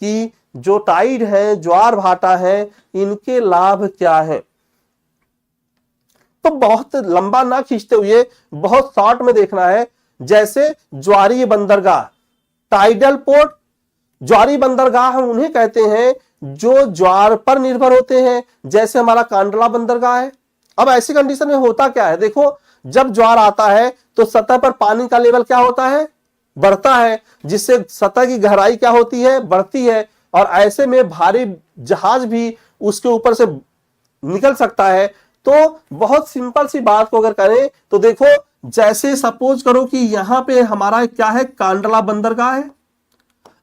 कि जो टाइड है, ज्वार भाटा है, इनके लाभ क्या है। तो बहुत लंबा ना खींचते हुए बहुत शॉर्ट में देखना है। जैसे ज्वारीय बंदरगाह, टाइडल पोर्ट, ज्वारीय बंदरगाह हम उन्हें कहते हैं जो ज्वार पर निर्भर होते हैं, जैसे हमारा कांडला बंदरगाह है। अब ऐसी कंडीशन में होता क्या है, देखो जब ज्वार आता है तो सतह पर पानी का लेवल क्या होता है, बढ़ता है, जिससे सतह की गहराई क्या होती है, बढ़ती है, और ऐसे में भारी जहाज भी उसके ऊपर से निकल सकता है। तो बहुत सिंपल सी बात को अगर करें तो देखो, जैसे सपोज करो कि यहां पे हमारा क्या है, कांडला बंदरगाह है।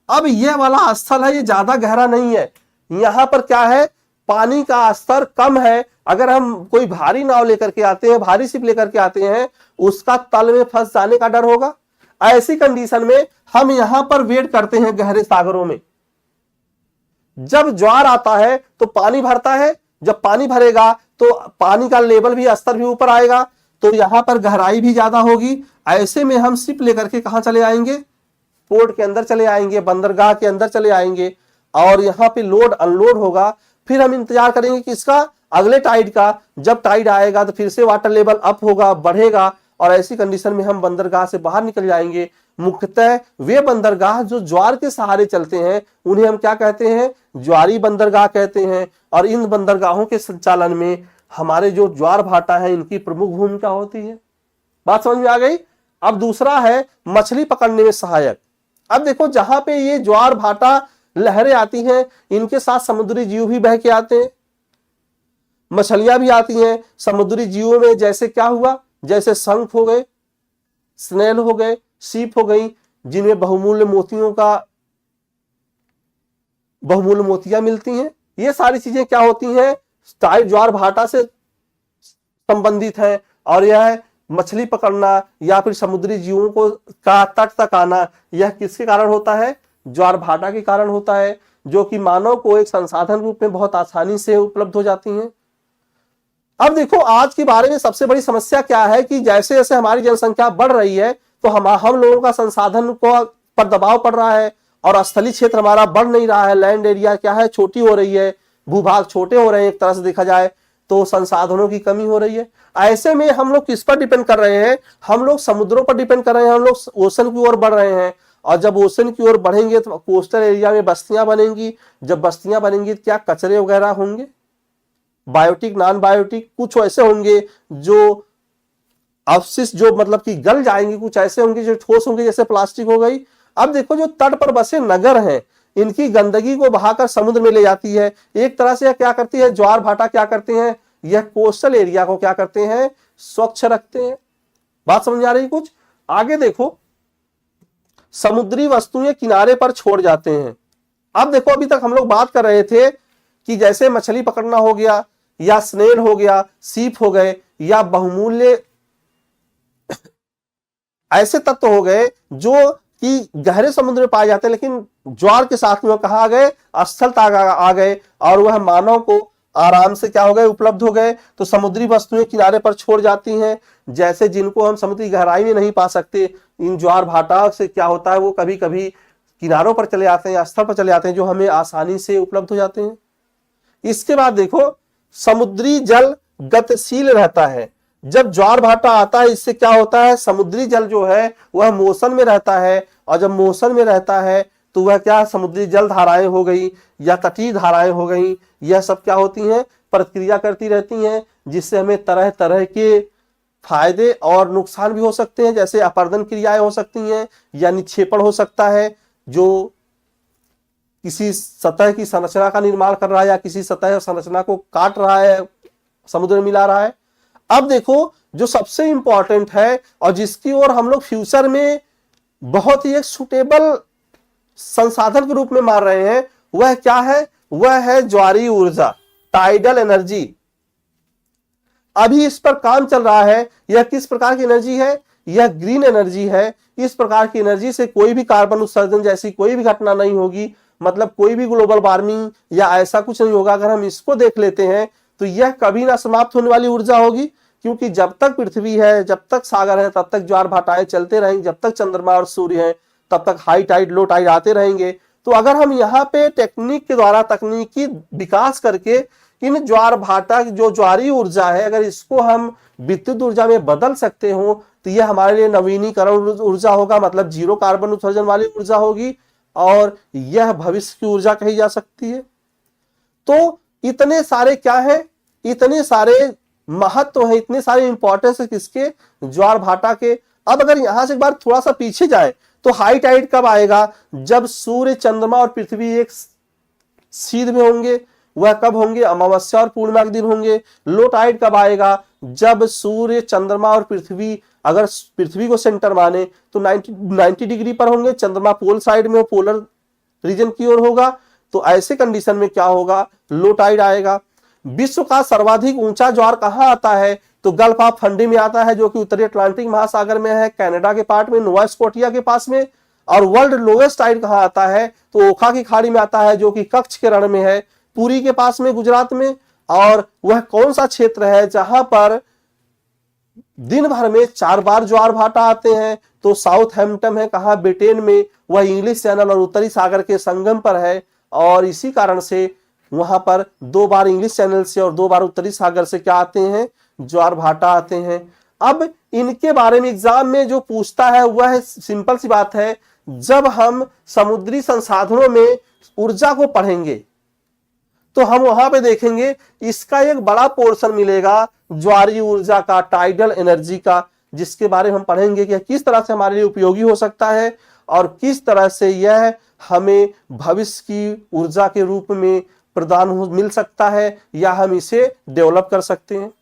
अब यह वाला स्थल है, ये ज्यादा गहरा नहीं है, यहां पर क्या है, पानी का स्तर कम है। अगर हम कोई भारी नाव लेकर के आते हैं, भारी शिप लेकर के आते हैं, उसका तल में फंस जाने का डर होगा। ऐसी कंडीशन में हम यहां पर वेट करते हैं गहरे सागरों में। जब ज्वार आता है तो पानी भरता है, जब पानी भरेगा तो पानी का लेवल भी, स्तर भी ऊपर आएगा, तो यहां पर गहराई भी ज्यादा होगी। ऐसे में हम शिप लेकर के कहां चले आएंगे, पोर्ट के अंदर चले आएंगे, बंदरगाह के अंदर चले आएंगे, और यहां पे लोड अनलोड होगा। फिर हम इंतजार करेंगे कि इसका अगले टाइड का, जब टाइड आएगा तो फिर से वाटर लेवल अप होगा, बढ़ेगा, और ऐसी कंडीशन में हम बंदरगाह से बाहर निकल जाएंगे। मुख्यतः वे बंदरगाह जो ज्वार के सहारे चलते हैं उन्हें हम क्या कहते हैं, ज्वारी बंदरगाह कहते हैं। और इन बंदरगाहों के संचालन में हमारे जो ज्वार भाटा है इनकी प्रमुख भूमिका होती है। बात समझ में आ गई। अब दूसरा है मछली पकड़ने में सहायक। अब देखो जहां पे ये ज्वार भाटा लहरें आती हैं, इनके साथ समुद्री जीव भी बह के आते हैं, मछलियां भी आती हैं। समुद्री जीवों में जैसे क्या हुआ, जैसे शंख हो गए, स्नेल हो गए, सीप हो गई, जिनमें बहुमूल्य मोतियां मिलती हैं। ये सारी चीजें क्या होती हैं, टाइड ज्वार भाटा से संबंधित है। और यह मछली पकड़ना या फिर समुद्री जीवों को का तट तक आना, यह किसके कारण होता है, ज्वार भाटा के कारण होता है, जो कि मानव को एक संसाधन रूप में बहुत आसानी से उपलब्ध हो जाती हैं। अब देखो आज के बारे में सबसे बड़ी समस्या क्या है कि जैसे जैसे हमारी जनसंख्या बढ़ रही है तो हम लोगों का संसाधन को पर दबाव पड़ रहा है, और स्थलीय क्षेत्र हमारा बढ़ नहीं रहा है। लैंड एरिया क्या है, छोटी हो रही है, भूभाग छोटे हो रहे हैं, एक तरह से देखा जाए तो संसाधनों की कमी हो रही है। ऐसे में हम लोग किस पर डिपेंड कर रहे हैं, हम लोग समुद्रों पर डिपेंड कर रहे हैं, हम लोग ओशन की ओर बढ़ रहे हैं। और जब ओशन की ओर बढ़ेंगे तो कोस्टल एरिया में बस्तियां बनेंगी। जब बस्तियां बनेंगी तो क्या कचरे वगैरह होंगे, बायोटिक, नॉन बायोटिक, कुछ ऐसे होंगे जो अवशिष्ट जो मतलब कि गल जाएंगे, कुछ ऐसे होंगे जो ठोस होंगे, जैसे प्लास्टिक हो गई। अब देखो जो तट पर बसे नगर हैं, इनकी गंदगी को बहाकर समुद्र में ले जाती है। एक तरह से यह क्या करती है, ज्वार भाटा क्या करते हैं, यह कोस्टल एरिया को क्या करते हैं, स्वच्छ रखते हैं। बात समझ आ रही कुछ। आगे देखो, समुद्री वस्तुएं किनारे पर छोड़ जाते हैं। अब देखो अभी तक हम लोग बात कर रहे थे कि जैसे मछली पकड़ना हो गया, या स्नेल हो गया, सीप हो गए, या बहुमूल्य ऐसे तत्व हो गए जो कि गहरे समुद्र में पाए जाते हैं, लेकिन ज्वार के साथ में कहा आ गए, स्थल तक आ गए, और वह मानव को आराम से क्या हो गए, उपलब्ध हो गए। तो समुद्री वस्तुएं किनारे पर छोड़ जाती हैं, जैसे जिनको हम समुद्री गहराई में नहीं पा सकते। इन ज्वार भाटा से क्या होता है, वो कभी कभी किनारों पर चले आते हैं, स्थल पर चले आते हैं, जो हमें आसानी से उपलब्ध हो जाते हैं। इसके बाद देखो, समुद्री जल गतिशील रहता है। जब ज्वार भाटा आता है, इससे क्या होता है, समुद्री जल जो है वह मोशन में रहता है, और जब मोशन में रहता है तो वह क्या, समुद्री जल धाराएं हो गई या तटीय धाराएं हो गई, यह सब क्या होती हैं, प्रतिक्रिया करती रहती हैं, जिससे हमें तरह तरह के फायदे और नुकसान भी हो सकते हैं। जैसे अपर्दन क्रियाएं हो सकती हैं, या निक्षेपण हो सकता है, जो किसी सतह की संरचना का निर्माण कर रहा है, या किसी सतह संरचना को काट रहा है, समुद्र में मिला रहा है। अब देखो जो सबसे इंपॉर्टेंट है और जिसकी ओर हम लोग फ्यूचर में बहुत ही एक सुटेबल संसाधन के रूप में मान रहे हैं, वह क्या है, वह है ज्वारीय ऊर्जा, टाइडल एनर्जी। अभी इस पर काम चल रहा है। यह किस प्रकार की एनर्जी है, यह ग्रीन एनर्जी है। इस प्रकार की एनर्जी से कोई भी कार्बन उत्सर्जन जैसी कोई भी घटना नहीं होगी, मतलब कोई भी ग्लोबल वार्मिंग या ऐसा कुछ नहीं होगा। अगर हम इसको देख लेते हैं तो यह कभी ना समाप्त होने वाली ऊर्जा होगी, क्योंकि जब तक पृथ्वी है, जब तक सागर है, तब तक ज्वार भाटाएं चलते रहेंगे। जब तक चंद्रमा और सूर्य है, तब तक हाई टाइड लो टाइड आते रहेंगे। तो अगर हम यहाँ पे टेक्निक के द्वारा तकनीकी विकास करके इन ज्वार भाटा की जो ज्वारीय ऊर्जा है अगर इसको हम विद्युत ऊर्जा में बदल सकते हो तो यह हमारे लिए नवीनीकरण ऊर्जा होगा, मतलब जीरो कार्बन उत्सर्जन वाली ऊर्जा होगी और यह भविष्य की ऊर्जा कही जा सकती है। तो इतने सारे क्या है, इतने सारे महत्व है, इतने सारे इंपॉर्टेंस है किसके, ज्वार भाटा के। अब अगर यहां से एक बार थोड़ा सा पीछे जाए तो हाई टाइड कब आएगा, जब सूर्य चंद्रमा और पृथ्वी एक सीध में होंगे। वह कब होंगे, अमावस्या और पूर्णिमा के दिन होंगे। लो टाइड कब आएगा, जब सूर्य चंद्रमा और पृथ्वी, अगर पृथ्वी को सेंटर माने तो 90 डिग्री पर होंगे, चंद्रमा पोल साइड में, पोलर रीजन की ओर होगा। तो ऐसे कंडीशन में क्या होगा, लो टाइड आएगा। विश्व का सर्वाधिक ऊंचा ज्वार कहां आता है, तो गल्फ ऑफ फंडी में आता है जो कि उत्तरी अटलांटिक महासागर में है, कनाडा के पार्ट में, नोवा स्कोटिया के पास में। और वर्ल्ड लोएस्ट टाइड कहां आता है, तो ओखा की खाड़ी में आता है जो कि कच्छ के रण में है, पुरी के पास में, गुजरात में। और वह कौन सा क्षेत्र है जहां पर दिन भर में 4 बार ज्वार भाटा आते हैं, तो साउथ हैम्पटन है, कहा, ब्रिटेन में। वह इंग्लिश चैनल और उत्तरी सागर के संगम पर है और इसी कारण से वहां पर 2 बार इंग्लिश चैनल से और 2 बार उत्तरी सागर से क्या आते हैं, ज्वार भाटा आते हैं। अब इनके बारे में एग्जाम में जो पूछता है वह सिंपल सी बात है, जब हम समुद्री संसाधनों में ऊर्जा को पढ़ेंगे तो हम वहां पे देखेंगे इसका एक बड़ा पोर्शन मिलेगा ज्वारीय ऊर्जा का, टाइडल एनर्जी का, जिसके बारे में हम पढ़ेंगे कि किस तरह से हमारे लिए उपयोगी हो सकता है और किस तरह से यह हमें भविष्य की ऊर्जा के रूप में प्रदान मिल सकता है या हम इसे डेवलप कर सकते हैं।